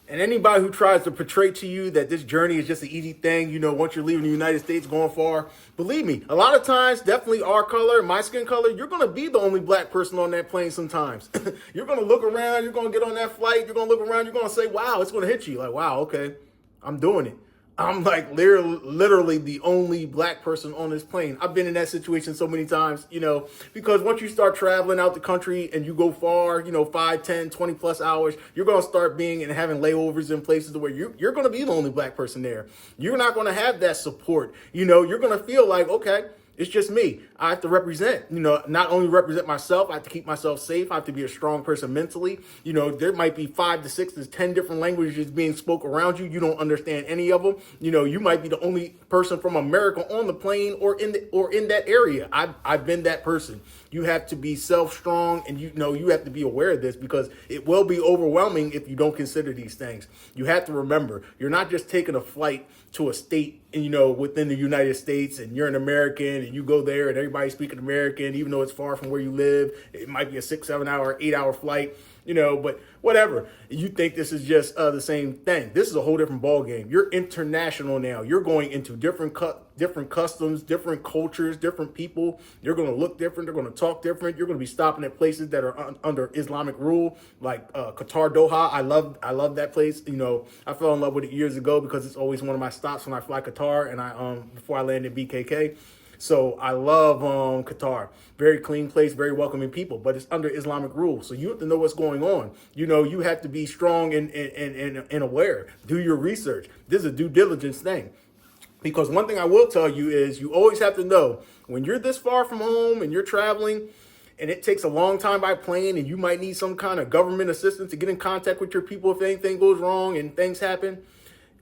And anybody who tries to portray to you that this journey is just an easy thing, once you're leaving the United States going far, believe me, a lot of times, definitely our color, my skin color, you're going to be the only black person on that plane sometimes. You're going to look around, you're going to get on that flight, you're going to look around, you're going to say, wow, it's going to hit you. Like, wow, okay, I'm doing it. I'm like literally the only black person on this plane. I've been in that situation so many times, because once you start traveling out the country and you go far, 5, 10, 20 plus hours, you're going to start being and having layovers in places where you're going to be the only black person there. You're not going to have that support. You're going to feel like, okay, it's just me. I have to represent, not only represent myself, I have to keep myself safe. I have to be a strong person mentally. There might be 5 to 6 to 10 different languages being spoke around you. You don't understand any of them. You might be the only person from America on the plane or in that area. I've been that person. You have to be self-strong, and you have to be aware of this, because it will be overwhelming if you don't consider these things. You have to remember, you're not just taking a flight to a state, within the United States, and you're an American and you go there and everybody's speaking American, even though it's far from where you live. It might be a 6, 7 hour, 8 hour flight, but whatever. You think this is just the same thing. This is a whole different ball game. You're international now. You're going into different customs, different cultures, different people. You're going to look different. They're going to talk different. You're going to be stopping at places that are under Islamic rule, like Qatar, Doha. I love that place. I fell in love with it years ago because it's always one of my stops when I fly Qatar, and before I land in BKK. So I love Qatar. Very clean place, very welcoming people, but it's under Islamic rule. So you have to know what's going on. You have to be strong and aware. Do your research. This is a due diligence thing. Because one thing I will tell you is you always have to know when you're this far from home and you're traveling and it takes a long time by plane and you might need some kind of government assistance to get in contact with your people if anything goes wrong and things happen,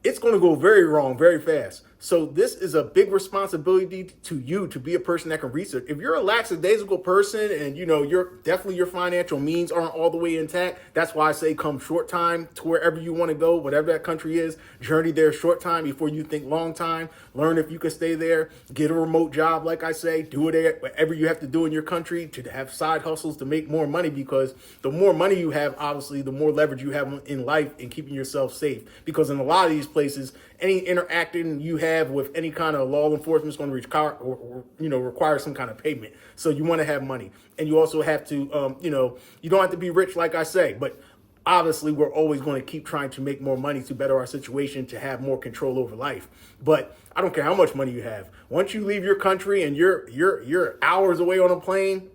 it's going to go very wrong very fast. So this is a big responsibility to you to be a person that can research. If you're a lackadaisical person and your financial means aren't all the way intact, that's why I say come short time to wherever you want to go, whatever that country is, journey there short time before you think long time. Learn if you can stay there, get a remote job, like I say, do it whatever you have to do in your country to have side hustles to make more money, because the more money you have, obviously, the more leverage you have in life in keeping yourself safe. Because in a lot of these places, any interacting you have with any kind of law enforcement is going to require some kind of payment. So you want to have money, and you also have to, you don't have to be rich, like I say, but obviously we're always going to keep trying to make more money to better our situation, to have more control over life. But I don't care how much money you have. Once you leave your country and you're hours away on a plane,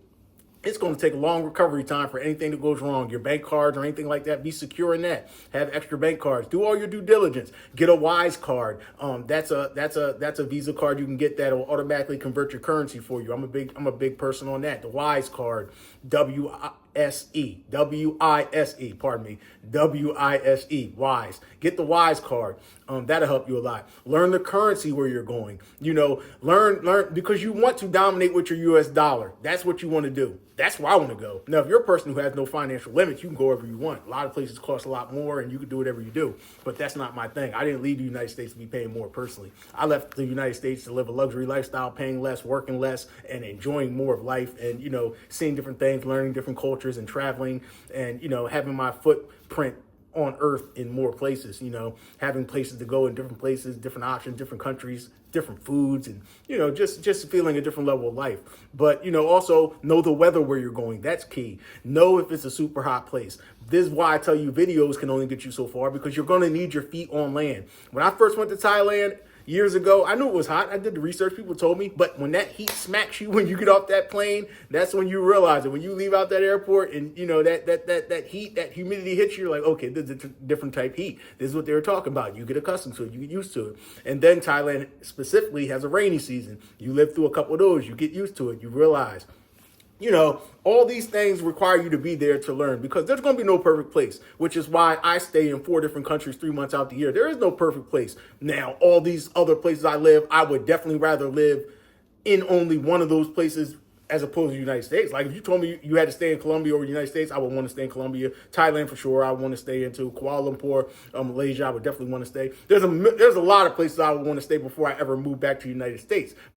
it's going to take a long recovery time for anything that goes wrong. Your bank cards or anything like that, be secure in that. Have extra bank cards. Do all your due diligence. Get a Wise card. That's a Visa card you can get that will automatically convert your currency for you. I'm a big person on that. The Wise card, WISE, pardon me, WISE, Wise. Get the Wise card. That'll help you a lot. Learn the currency where you're going. Learn because you want to dominate with your US dollar. That's what you want to do. That's where I want to go. Now, if you're a person who has no financial limits, you can go wherever you want. A lot of places cost a lot more and you can do whatever you do. But that's not my thing. I didn't leave the United States to be paying more personally. I left the United States to live a luxury lifestyle, paying less, working less, and enjoying more of life and, seeing different things, learning different cultures and traveling and, having my footprint on earth in more places, having places to go in different places, different options, different countries, different foods, and, just feeling a different level of life. But, also know the weather where you're going. That's key. Know if it's a super hot place. This is why I tell you videos can only get you so far, because you're going to need your feet on land. When I first went to Thailand years ago, I knew it was hot. I did the research, people told me, but when that heat smacks you when you get off that plane, that's when you realize it. When you leave out that airport and that heat, that humidity hits you, you're like, okay, this is a different type heat. This is what they were talking about. You get accustomed to it, you get used to it. And then Thailand specifically has a rainy season. You live through a couple of those, you get used to it, you realize. All these things require you to be there to learn, because there's going to be no perfect place, which is why I stay in 4 different countries 3 months out the year. There is no perfect place. Now, all these other places I live, I would definitely rather live in only one of those places as opposed to the United States. Like if you told me you had to stay in Colombia or the United States, I would want to stay in Colombia. Thailand for sure, I would want to stay into Kuala Lumpur, Malaysia, I would definitely want to stay. There's a lot of places I would want to stay before I ever move back to the United States.